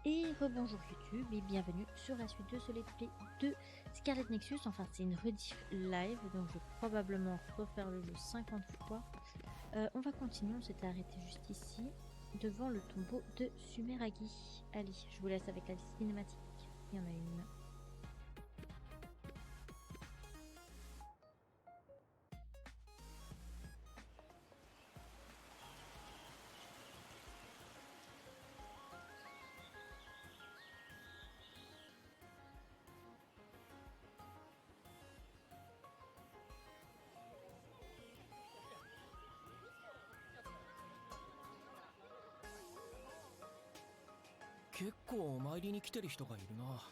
Et rebonjour YouTube et bienvenue sur la suite de ce let's play de Scarlet Nexus. Enfin, c'est une rediff live, donc je vais probablement refaire le jeu 50 fois. On va continuer, on s'était arrêté juste ici, devant le tombeau de Sumeragi. Allez, je vous laisse avec la cinématique. Il y en a une.結構お参りに来てる人がいるな。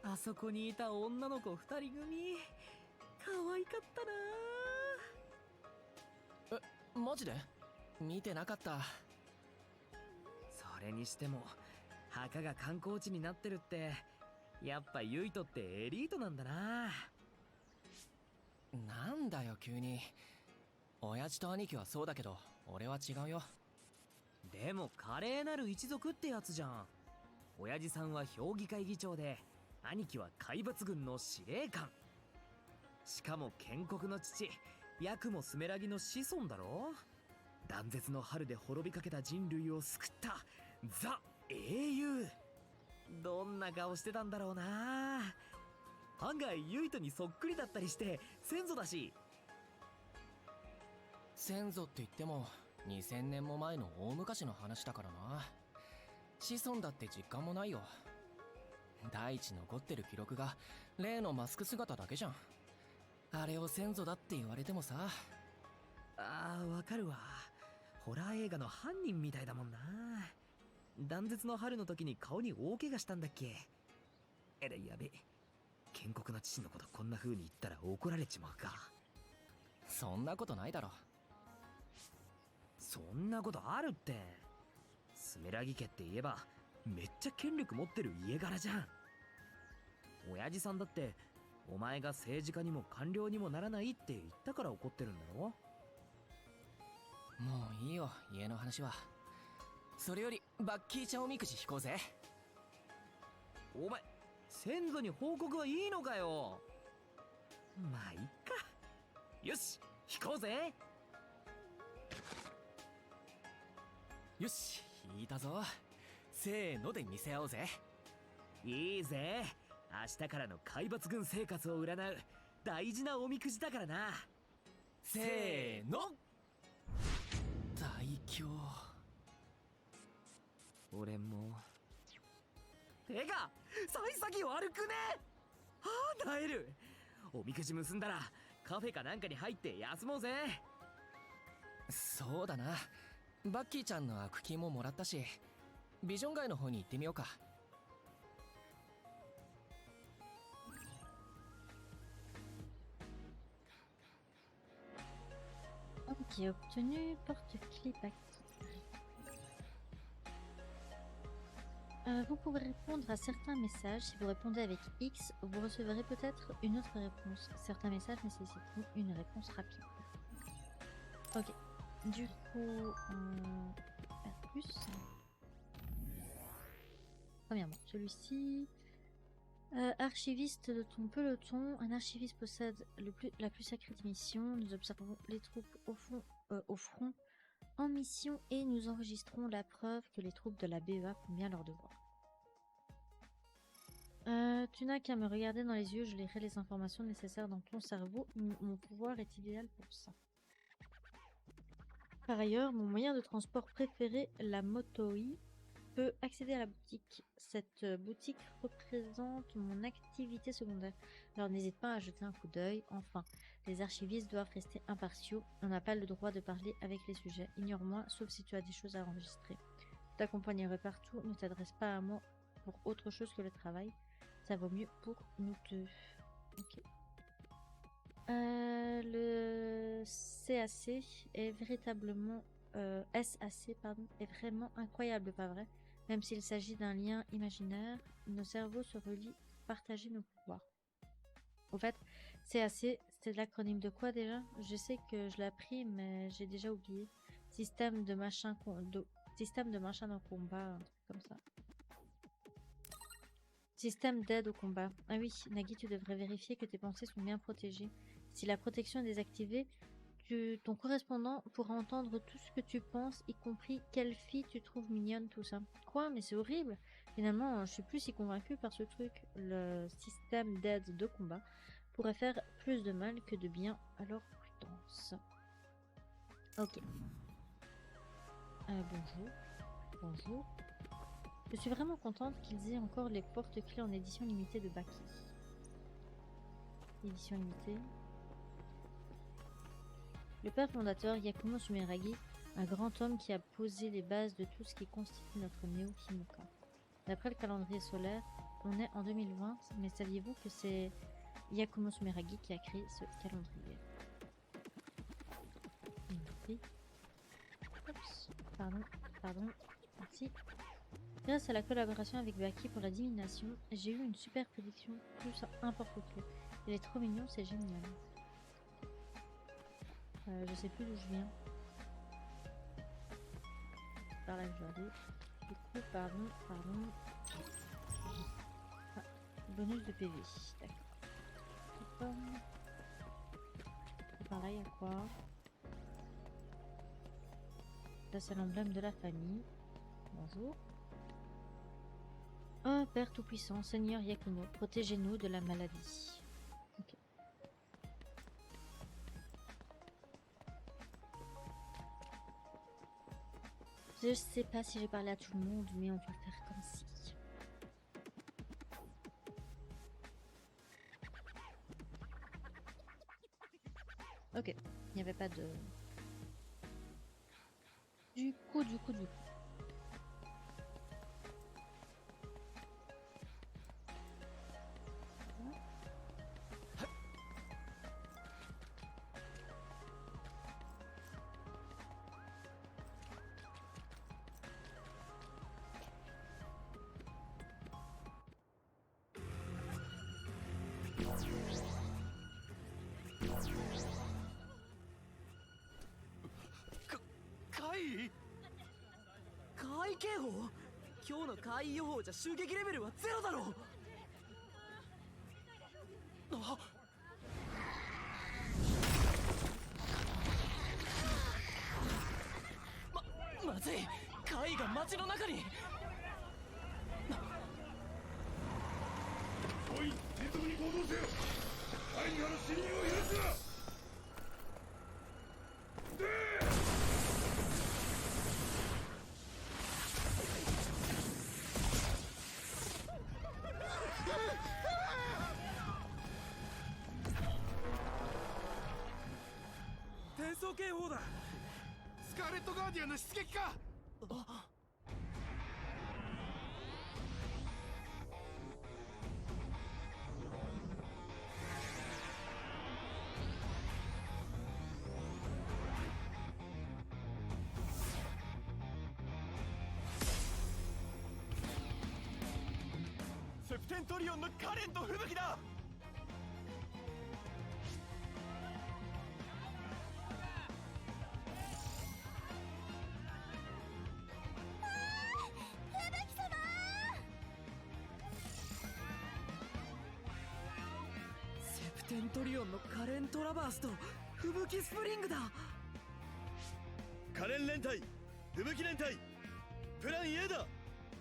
あそこにいた女の子二人組可愛かったな。マジで？見てなかった。それにしても墓が観光地になってるってやっぱユイトってエリートなんだな。なんだよ急に。親父と兄貴はそうだけど俺は違うよ。でも華麗なる一族ってやつじゃん。親父さんは評議会議長で兄貴は海抜軍の司令官。しかも建国の父ヤクモスメラギの子孫だろ。断絶の春で滅びかけた人類を救ったザ英雄。どんな顔してたんだろうな。案外ユイトにそっくりだったりして先祖だし。先祖って言っても2000年も前の大昔の話だからな。子孫だって実感もないよ。第一残ってる記録が例のマスク姿だけじゃん。あれを先祖だって言われてもさ。ああ、わかるわ。ホラー映画の犯人みたいだもんな。断絶の春の時に顔に大怪我したんだっけ。やべ。建国の父のことこんな風に言ったら怒られちまうか。そんなことないだろ。そんなことあるって。スメラギ家って言えばめっちゃ権力持ってる家柄じゃん。親父さんだってお前が政治家にも官僚にもならないって言ったから怒ってるんだろ。もういいよ家の話は。それよりバッキーちゃんおみくじ引こうぜ。お前先祖に報告はいいのかよ。まあいっか。よし引こうぜ。よし引いたぞ。せーので見せ合おうぜ。いいぜ。明日からの海抜軍生活を占う大事なおみくじだからな。せーの。大凶。俺もてか幸先悪くね。はあなえる。おみくじ結んだらカフェかなんかに入って休もうぜ。そうだな。バッキーちゃんの悪気ももらったし、ビジョン街の方に行ってみようか。Ok, obtenu porte-clés Baki. Vous pouvez répondre à certains messages. Si vous répondez avec X, vous recevrez peut-être une autre réponse. Certains messages nécessiteront une réponse rapide. Ok. Du coup, faire plus. Premièrement, celui-ci. Archiviste de ton peloton. Un archiviste possède la plus sacrée mission. Nous observons les troupes au front en mission et nous enregistrons la preuve que les troupes de la BEA font bien leur devoir. Tu n'as qu'à me regarder dans les yeux, je lirai les informations nécessaires dans ton cerveau. Mon pouvoir est idéal pour ça. Par ailleurs, mon moyen de transport préféré, la Motoi, peut accéder à la boutique. Cette boutique représente mon activité secondaire. Alors n'hésite pas à jeter un coup d'œil. Enfin, les archivistes doivent rester impartiaux. On n'a pas le droit de parler avec les sujets. Ignore-moi, sauf si tu as des choses à enregistrer. Je t'accompagnerai partout. Ne t'adresse pas à moi pour autre chose que le travail. Ça vaut mieux pour nous deux. Ok. Le CAC est véritablement... SAC, pardon, est vraiment incroyable, pas vrai? Même s'il s'agit d'un lien imaginaire, nos cerveaux se relient pour partager nos pouvoirs. Au fait, CAC, c'était l'acronyme de quoi déjà? Je sais que je l'ai appris, mais j'ai déjà oublié. Système de machin de combat, un truc comme ça. Système d'aide au combat. Ah oui, Nagi, tu devrais vérifier que tes pensées sont bien protégées. Si la protection est désactivée, ton correspondant pourra entendre tout ce que tu penses, y compris quelle fille tu trouves mignonne, tout ça. Quoi? Mais c'est horrible. Finalement, je suis plus si convaincue par ce truc. Le système d'aide de combat pourrait faire plus de mal que de bien, alors prudence. Ok. Bonjour. Bonjour. Je suis vraiment contente qu'ils aient encore les porte-clés en édition limitée de Baki. Édition limitée. Le père fondateur Yakumo Sumeragi, un grand homme qui a posé les bases de tout ce qui constitue notre Neo Himoka. D'après le calendrier solaire, on est en 2020, mais saviez-vous que c'est Yakumo Sumeragi qui a créé ce calendrier? Oups, pardon, merci. Grâce à la collaboration avec Baki pour la divination, j'ai eu une super prédiction, plus un porte-clés. Il est trop mignon, c'est génial. Je sais plus d'où je viens. Par là que je dois aller. Du coup, pardon. Ah, bonus de PV, d'accord. Pareil, à quoi? Là, c'est l'emblème de la famille. Bonjour. Oh, Père Tout-Puissant, Seigneur Yakumo, protégez-nous de la maladie. Ok. Je sais pas si j'ai parlé à tout le monde, mais on va faire comme si. Ok, il n'y avait pas de... Du coup.怪警報？今日の怪異予報じゃ襲撃レベルはゼロだろう。まずい、怪異が街の中に。おい、迅速に行動せよ。怪異から侵入を許すな。転送警報だ。スカーレットガーディアンの出撃か。セプテントリオンのカレンと吹雪だ。セプテントリオンのカレントラバースと吹雪スプリングだ。カレン連隊、吹雪連隊、プラン A だ。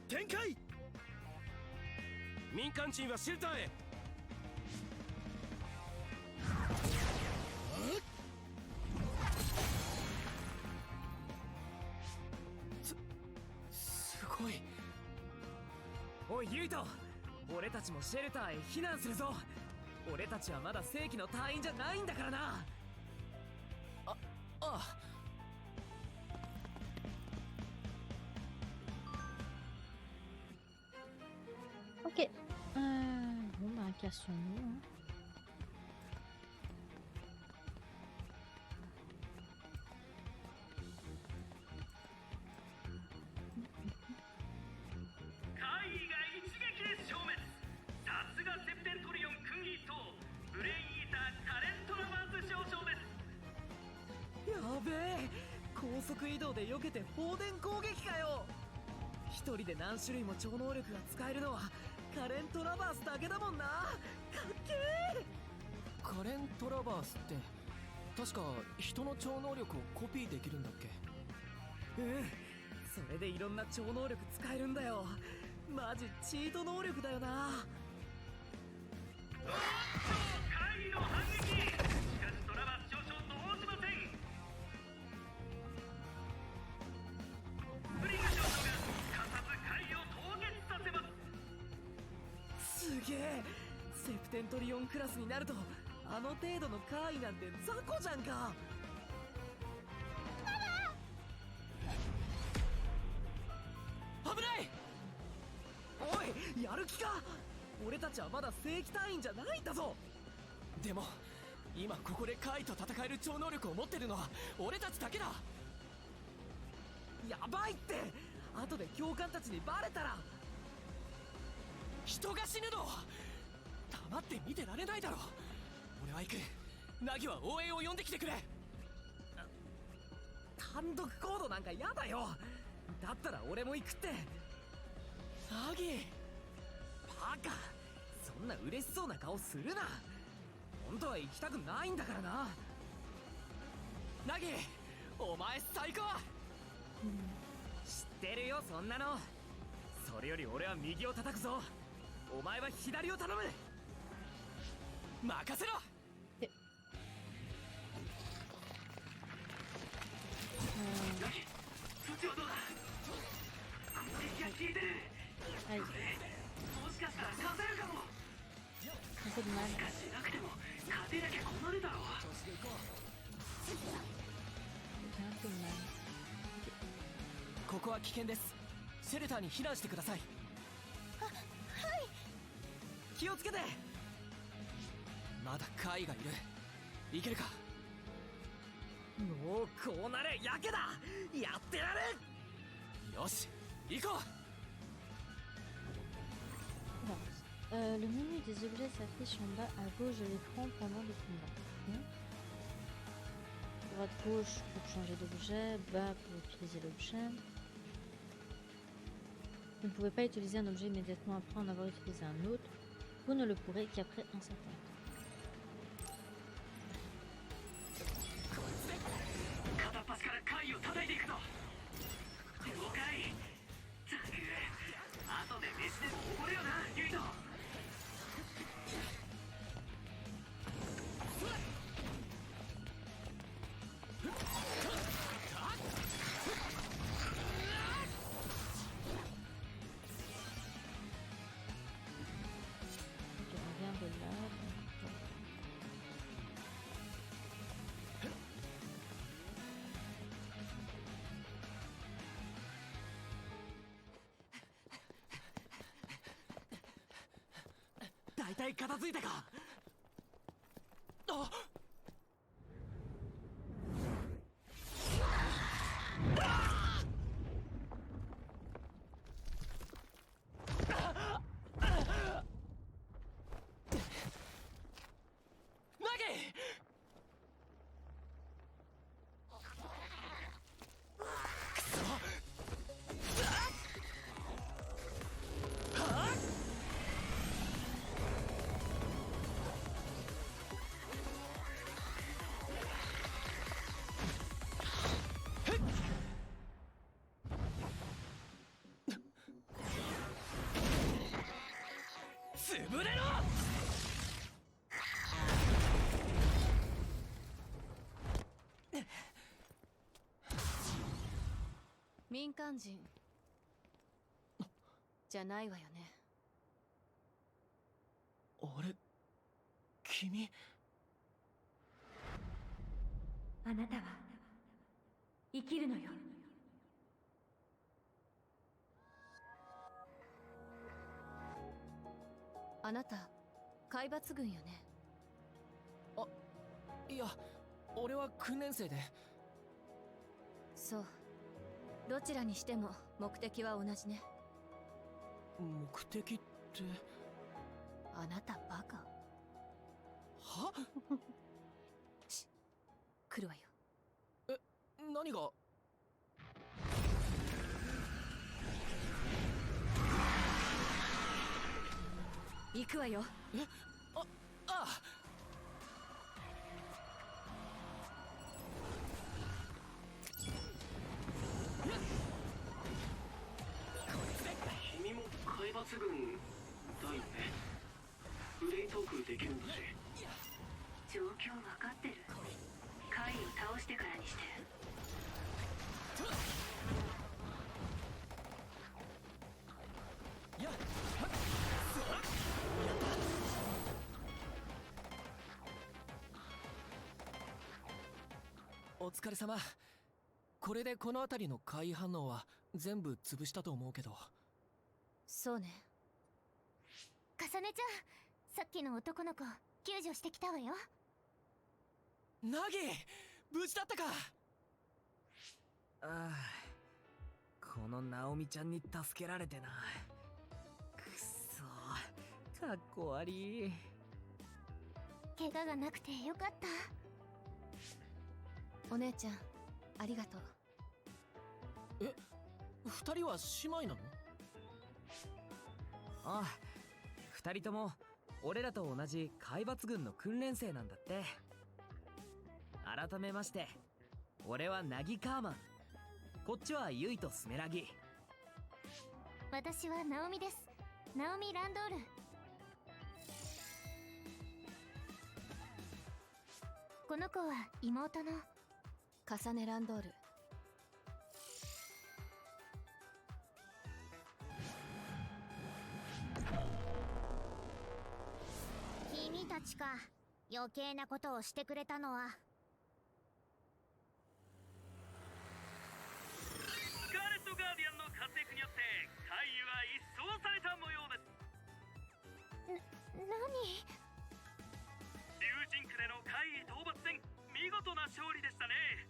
展開。民間人はシェルターへ。すごい。おいユイト、俺たちもシェルターへ避難するぞ。俺たちはまだ正規の隊員じゃないんだからな。ああ。Ok. Bon, bah, cassons-nous. Hein.やべえ、高速移動で避けて放電攻撃かよ。一人で何種類も超能力が使えるのはカレントラバースだけだもんな。かっけえ。カレントラバースって確か人の超能力をコピーできるんだっけ。うん、それでいろんな超能力使えるんだよ。マジチート能力だよな。怪異の反撃。しかしトラバス少々動じません。スプリング少々がすかさず怪異を凍結させます。すげえ。セプテントリオンクラスになるとあの程度の怪異なんて雑魚じゃんか。危ない。おい、やる気か。俺たちはまだ正規隊員じゃないんだぞ。でも今ここでカイと戦える超能力を持ってるのは俺たちだけだ。やばいって。後で教官たちにバレたら。人が死ぬの黙って見てられないだろ。俺は行く。ナギは応援を呼んできてくれ。単独行動なんかやだよ。だったら俺も行くって。ナギ。バカ、そんな嬉しそうな顔するな。本当は行きたくないんだからな。ナギお前最高。知ってるよそんなの。それより俺は右を叩くぞ。お前は左を頼む。任せろ。そっちはどうだ。攻撃が効いてる。はい。もしかしたら勝てるかも。 Un peu de mal. しかしなくても勝てなきゃ困るだろう。 J'ai un peu de mal. ここは危険です。シェルターに避難してください。気をつけて。まだカイがいる。いけるか。もうこうなれやけだ。やってられ。よし行こう。 Alors, le menu des objets s'affiche en bas à gauche de l'écran pendant le combat. Ok. Droite gauche pour changer d'objet, bas pour utiliser l'objet. Vous ne pouvez pas utiliser un objet immédiatement après en avoir utilisé un autre. Vous ne le pourrez qu'après un certain temps. 片っ端から貝を叩いていくぞ。了解。ザク、後で飯でもおごれよな、ユイト。 Ok, on vient de là. Donc,「大体片付いたか。」あ潰れろ。民間人じゃないわよね。あれ君。あなたは生きるのよ。あなた海抜軍よね。いや俺は訓練生で。そう、どちらにしても目的は同じね。目的って。あなたバカ。は来るわよ。何が。行くわよ。ああ君も海抜軍だよね。フレイトークできるんだし。状況わかってる。カイを倒してからにして。やっお疲れ様。これでこの辺りの怪異反応は全部潰したと思うけど。そうね。かさねちゃん、さっきの男の子救助してきたわよ。ナギ無事だったか。ああ、このナオミちゃんに助けられてな。くっそ、かっこ悪い。怪我がなくてよかった。お姉ちゃんありがとう。え、二人は姉妹なの？ああ、二人とも俺らと同じ海抜軍の訓練生なんだって。改めまして、俺はナギカーマン、こっちはユイとスメラギ。私はナオミです。ナオミ・ランドール。この子は妹のカサネ・ランドール。君たちか。余計なことをしてくれたのは。スカーレット・ガーディアンの活躍によって怪異は一掃された模様です。何？竜神区での怪異討伐戦、見事な勝利でしたね。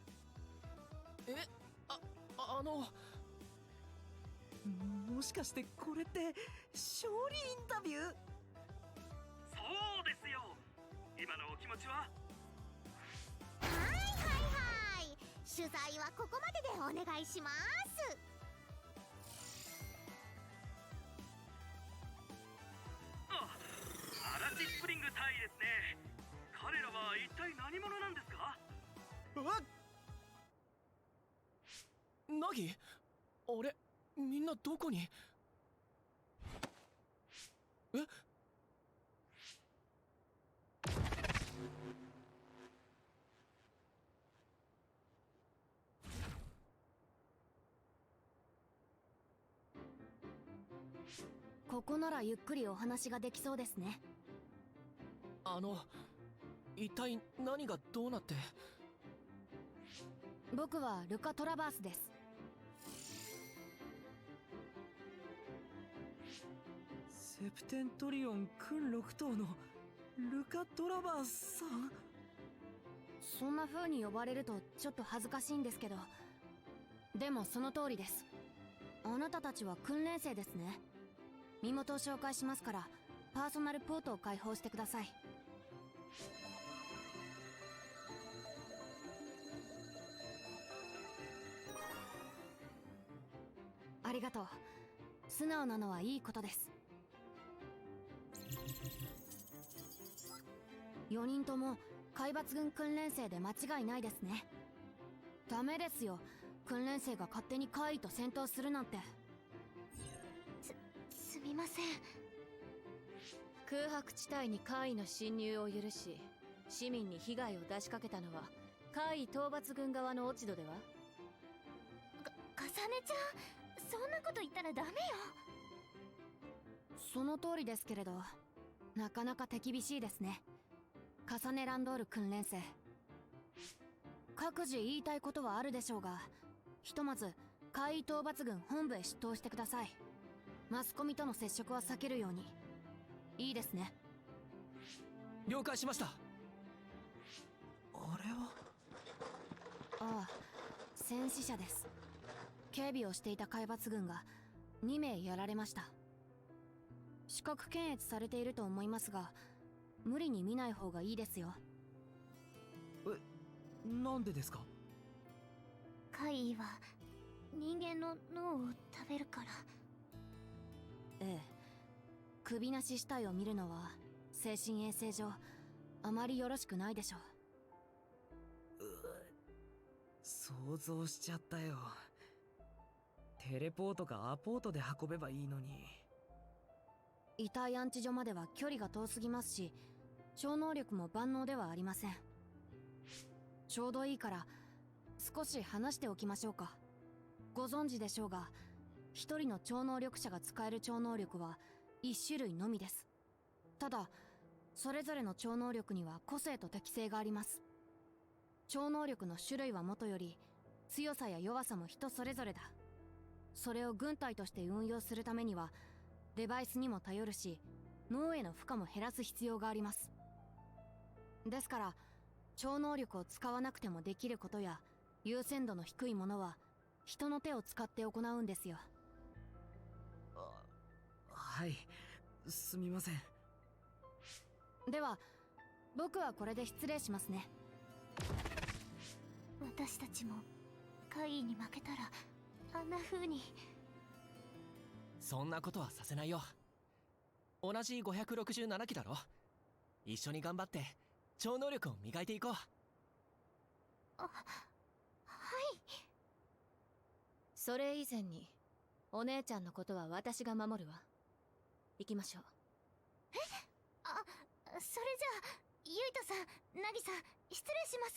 もしかしてこれって勝利インタビュー？そうですよ。今のお気持ちは？はい。取材はここまででお願いします。アラチスプリング隊員ですね。彼らは一体何者なんですか？ナギ、あれ、みんなどこに？え？ここならゆっくりお話ができそうですね。一体何がどうなって？僕はルカ・トラバースです。セプテントリオン訓6等のルカ・トラバースさん？そんな風に呼ばれるとちょっと恥ずかしいんですけど、でもその通りです。あなたたちは訓練生ですね。身元を紹介しますから、パーソナルポートを開放してください。ありがとう。素直なのはいいことです。4人とも海抜軍訓練生で間違いないですね。ダメですよ、訓練生が勝手に怪異と戦闘するなんて。すみません。空白地帯に怪異の侵入を許し、市民に被害を出しかけたのは怪異討伐軍側の落ち度では？かさねちゃん、そんなこと言ったらダメよ。その通りですけれど、なかなか手厳しいですね。カサネ・ランドール訓練生。各自言いたいことはあるでしょうが、ひとまず怪異討伐軍本部へ出頭してください。マスコミとの接触は避けるように。いいですね。了解しました。あれは？ああ、戦死者です。警備をしていた海抜軍が2名やられました。資格検閲されていると思いますが、無理に見ない方がいいですよ。なんでですか？怪異は人間の脳を食べるから。ええ、首なし死体を見るのは精神衛生上あまりよろしくないでしょう。想像しちゃったよ。テレポートかアポートで運べばいいのに。遺体安置所までは距離が遠すぎますし、超能力も万能ではありません。ちょうどいいから少し話しておきましょうか。ご存知でしょうが、一人の超能力者が使える超能力は一種類のみです。ただそれぞれの超能力には個性と適性があります。超能力の種類はもとより強さや弱さも人それぞれだ。それを軍隊として運用するためにはデバイスにも頼るし、脳への負荷も減らす必要があります。ですから超能力を使わなくてもできることや優先度の低いものは人の手を使って行うんですよ。はい、すみません。では僕はこれで失礼しますね。私たちも怪異に負けたらあんな風に。そんなことはさせないよ。同じ567期だろ。一緒に頑張って超能力を磨いていこう。はい。それ以前にお姉ちゃんのことは私が守るわ。行きましょう。それじゃあゆいとさん、なぎさん、失礼します。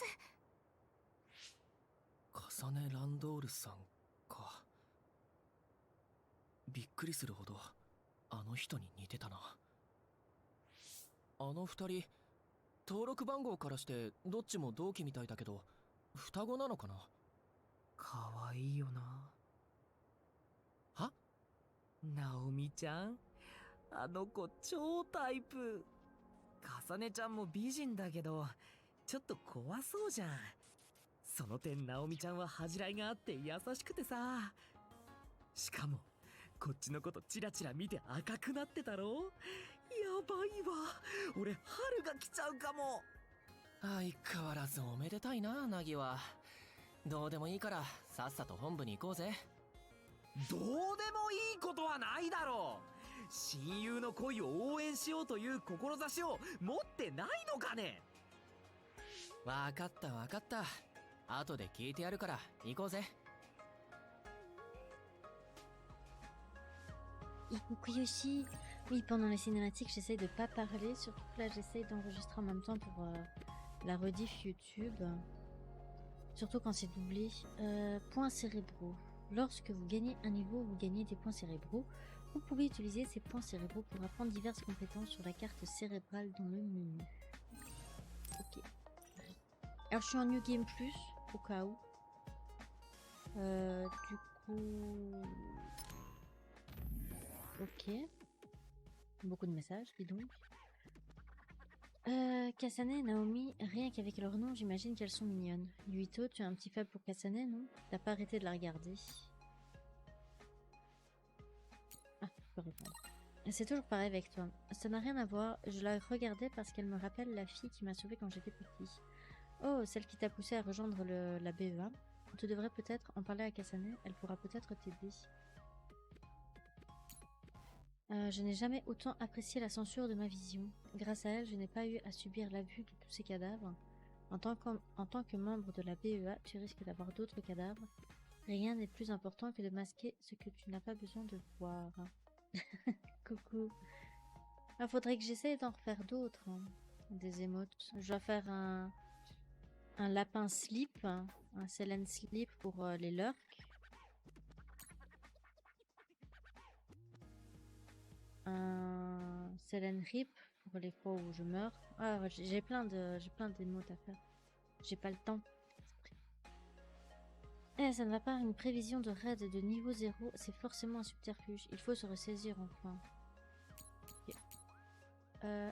カサネ・ランドールさんか。びっくりするほどあの人に似てたな。あの二人登録番号からしてどっちも同期みたいだけど、双子なのかな。かわいいよな。は？ナオミちゃん、あの子超タイプ。かさねちゃんも美人だけどちょっと怖そうじゃん。その点ナオミちゃんは恥じらいがあって優しくてさ。しかもこっちのことチラチラ見て赤くなってたろ。やばいわ、俺春が来ちゃうかも。相変わらずおめでたいな、ナギは。どうでもいいからさっさと本部に行こうぜ。どうでもいいことはないだろう。親友の恋を応援しようという志を持ってないのかね。わかったわかった。後で聞いてやるから行こうぜ。Ikukuyoshi. Oui, pendant les cinématiques, j'essaye de pas parler. Surtout que là, j'essaye d'enregistrer en même temps pour la rediff YouTube. Surtout quand c'est doublé. Points cérébraux. Lorsque vous gagnez un niveau, vous gagnez des points cérébraux. Vous pouvez utiliser ces points cérébraux pour apprendre diverses compétences sur la carte cérébrale dans le menu. Ok. Alors, je suis en New Game Plus, au cas où. Du coup... Ok. Beaucoup de messages, dis donc. Kasane et Naomi, rien qu'avec leur nom, j'imagine qu'elles sont mignonnes. Yuito, tu as un petit faible pour Kasane, non? T'as pas arrêté de la regarder. Ah, je peux répondre. C'est toujours pareil avec toi. Ça n'a rien à voir, je la regardais parce qu'elle me rappelle la fille qui m'a sauvée quand j'étais petit. Oh, celle qui t'a poussé à rejoindre la BEA. Tu devrais peut-être en parler à Kasane, elle pourra peut-être t'aider. Je n'ai jamais autant apprécié la censure de ma vision. Grâce à elle, je n'ai pas eu à subir la vue de tous ces cadavres. En tant que membre de la BEA, tu risques d'avoir d'autres cadavres. Rien n'est plus important que de masquer ce que tu n'as pas besoin de voir. Coucou. Il faudrait que j'essaye d'en refaire d'autres. Hein. Des émotes. Je dois faire un lapin slip, un Selen slip pour les lurks. Un Selen Rip pour les fois où je meurs. Ah, j'ai plein d'émotes à faire. J'ai pas le temps. Eh, ça ne va pas. Une prévision de raid de niveau 0, c'est forcément un subterfuge. Il faut se ressaisir enfin. Okay.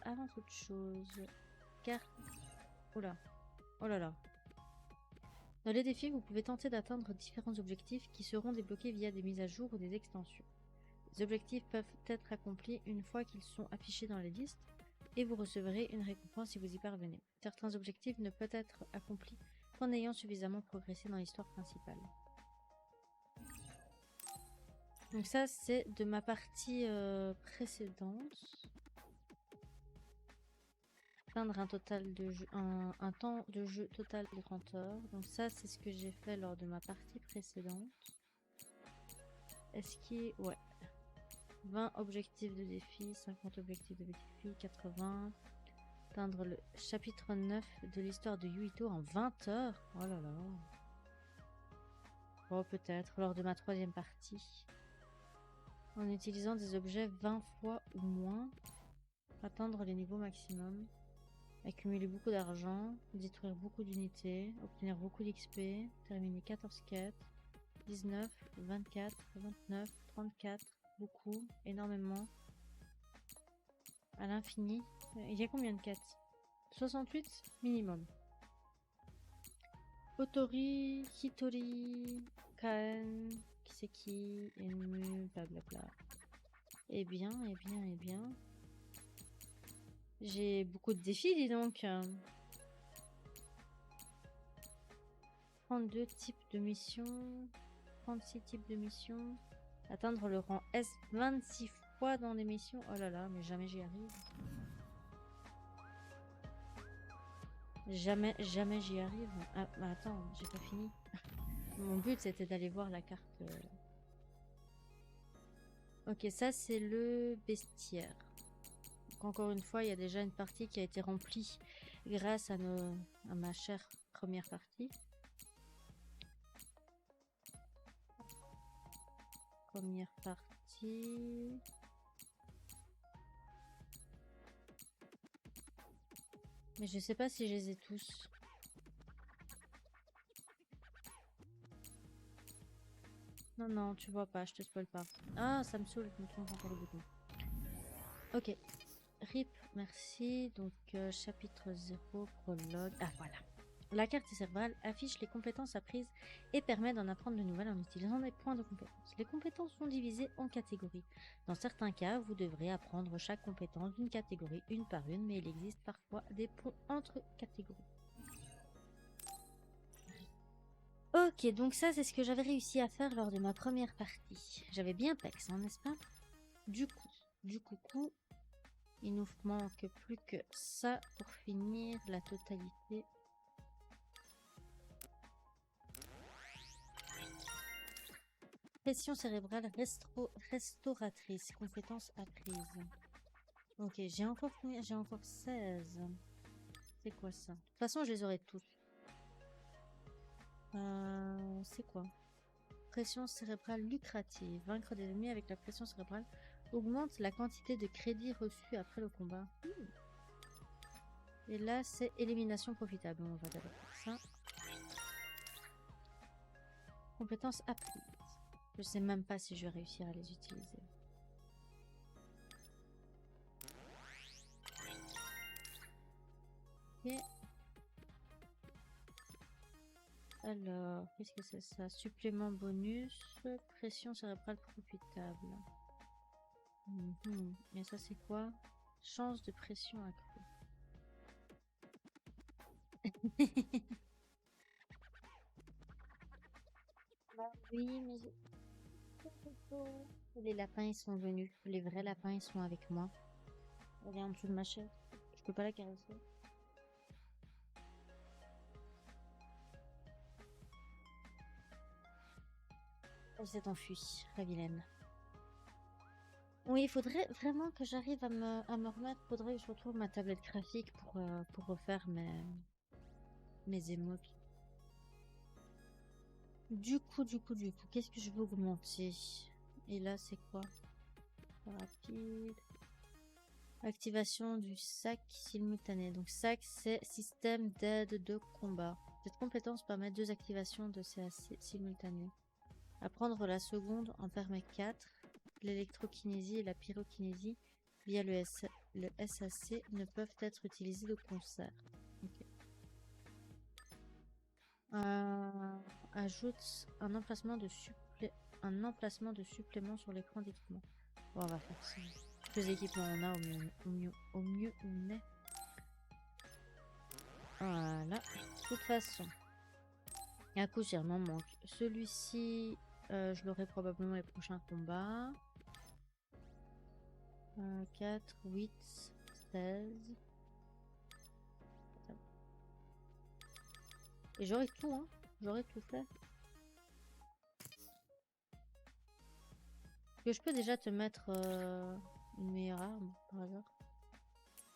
Avant toute chose, car... Oh là. Oh là là. Dans les défis, vous pouvez tenter d'atteindre différents objectifs qui seront débloqués via des mises à jour ou des extensions. Les objectifs peuvent être accomplis une fois qu'ils sont affichés dans les listes et vous recevrez une récompense si vous y parvenez. Certains objectifs ne peuvent être accomplis qu'en ayant suffisamment progressé dans l'histoire principale. Donc ça, c'est de ma partie précédente. Atteindre un total de jeu, un temps de jeu total de 30 heures. Donc ça, c'est ce que j'ai fait lors de ma partie précédente. Est-ce qu'il est... Ouais. 20 objectifs de défi, 50 objectifs de défi, 80. Atteindre le chapitre 9 de l'histoire de Yuito en 20 heures. Oh là là. Oh, peut-être lors de ma troisième partie. En utilisant des objets 20 fois ou moins. Atteindre les niveaux maximum. Accumuler beaucoup d'argent. Détruire beaucoup d'unités. Obtenir beaucoup d'XP. Terminer 14 quêtes. 19, 24, 29, 34. Beaucoup. Énormément. À l'infini. Il y a combien de quêtes? 68 minimum. Otori, Hitori, Kaen, Kiseki, Enmu, blablabla. Eh bien. J'ai beaucoup de défis, dis donc. 32 types de missions. 36 types de missions. Atteindre le rang S 26 fois dans des missions. Oh là là, mais jamais j'y arrive. Jamais j'y arrive. Ah, bah attends, j'ai pas fini. Mon but c'était d'aller voir la carte. Ok, ça c'est le bestiaire. Donc, encore une fois, il y a déjà une partie qui a été remplie grâce à ma chère première partie. Première partie. Mais je sais pas si je les ai tous. Non, tu vois pas, je te spoil pas. Ah, ça me saoule, je me trompe encore le bouton. Ok. RIP, merci. Donc, chapitre 0, prologue. Ah, voilà. La carte cérébrale affiche les compétences apprises et permet d'en apprendre de nouvelles en utilisant des points de compétences. Les compétences sont divisées en catégories. Dans certains cas, vous devrez apprendre chaque compétence d'une catégorie une par une, mais il existe parfois des ponts entre catégories. Ok, donc ça c'est ce que j'avais réussi à faire lors de ma première partie. J'avais bien pex, hein, n'est-ce pas? Du coup, il nous manque plus que ça pour finir la totalité. Pression cérébrale restauratrice, compétence apprise. Ok, j'ai encore combien? J'ai encore 16. C'est quoi ça? De toute façon, je les aurai toutes. C'est quoi? Pression cérébrale lucrative. Vaincre des ennemis avec la pression cérébrale augmente la quantité de crédits reçus après le combat. Et là, c'est élimination profitable. On va d'abord faire ça. Compétence apprise. Je sais même pas si je vais réussir à les utiliser. Ok. Alors, qu'est-ce que c'est ça? Supplément bonus, pression cérébrale profitable. Et ça c'est quoi? Chance de pression accrue. Bah oui, mais les lapins ils sont venus. Les vrais lapins ils sont avec moi. Elle est en dessous de ma chaise. Je peux pas la caresser. Elle s'est enfuie, la vilaine. Oui, il faudrait vraiment que j'arrive à me remettre. Faudrait que je retrouve ma tablette graphique pour refaire mes émotes. Du coup, qu'est-ce que je veux augmenter? Et là, c'est quoi? Rapide. Activation du sac simultané. Donc, sac, c'est système d'aide de combat. Cette compétence permet 2 activations de CAC simultanées. Apprendre la seconde en permet 4. L'électrokinésie et la pyrokinésie via le SAC ne peuvent être utilisés de concert. Okay. Ajoute un emplacement de supplément sur l'écran d'équipement. Bon, on va faire ça. Plus d'équipements on a, au mieux on est. Voilà. De toute façon, à coup, il m'en manque. Celui-ci, Je l'aurai probablement les prochains combats. 4, 8, 16. Et j'aurai tout, hein. J'aurai tout fait. Que je peux déjà te mettre une meilleure arme, par hasard.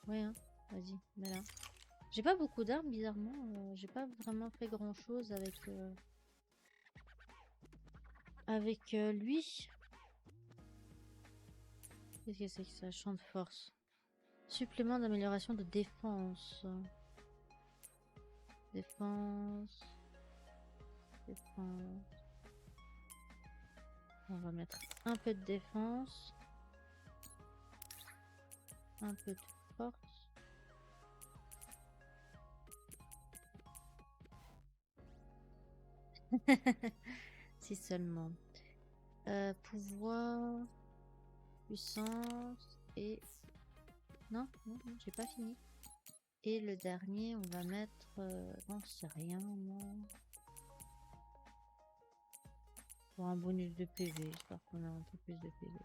Ouais, hein. Vas-y, mets-la. J'ai pas beaucoup d'armes, bizarrement. J'ai pas vraiment fait grand-chose avec... lui. Qu'est-ce que c'est que ça? Champ de force. Supplément d'amélioration de défense. Défense. Défense. On va mettre un peu de défense. Un peu de force. Si seulement. Pouvoir. Puissance. Et... Non, non, non, j'ai pas fini. Et le dernier, on va mettre... non, c'est rien, moi. Pour un bonus de PV, j'espère qu'on a un peu plus de PV.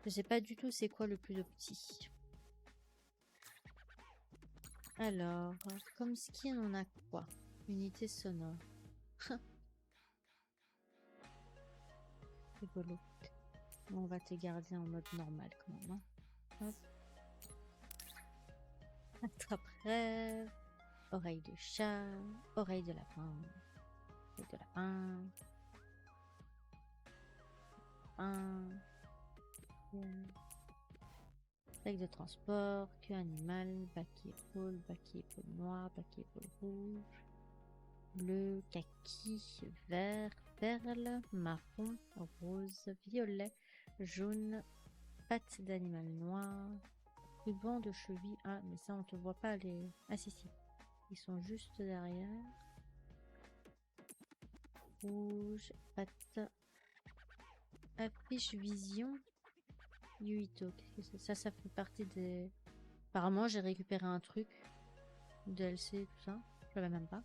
Je sais pas du tout c'est quoi le plus petit. Alors, comme skin, on a quoi? Unité sonore. Rigolo. On va te garder en mode normal quand même. Hein. Hop. Attrape-rêve. Oreille de chat. Oreille de lapin. Oreille de lapin. Sac de transport, queue animal, baquet épaule noir, baquet épaule rouge, bleu, kaki, vert, perle, marron, rose, violet, jaune, pattes d'animal noir, ruban de cheville. Ah, mais ça on te voit pas les... Ah si si, ils sont juste derrière. Rouge, pattes. Affiche vision. Yuito, qu'est-ce que c'est ça? Ça fait partie des... Apparemment, j'ai récupéré un truc. DLC, tout ça. Je savais même pas.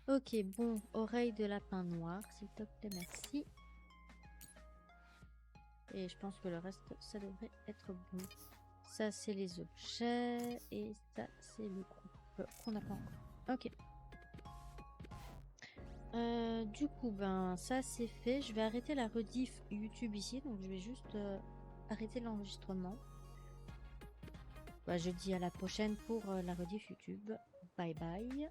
Ok, bon. Oreille de lapin noir, s'il te plaît, merci. Et je pense que le reste, ça devrait être bon. Ça, c'est les objets. Et ça, c'est le groupe qu'on n'a pas encore. Ok. Du coup, ben ça c'est fait. Je vais arrêter la rediff YouTube ici, donc je vais juste arrêter l'enregistrement. Bah, je dis à la prochaine pour la rediff YouTube. Bye bye.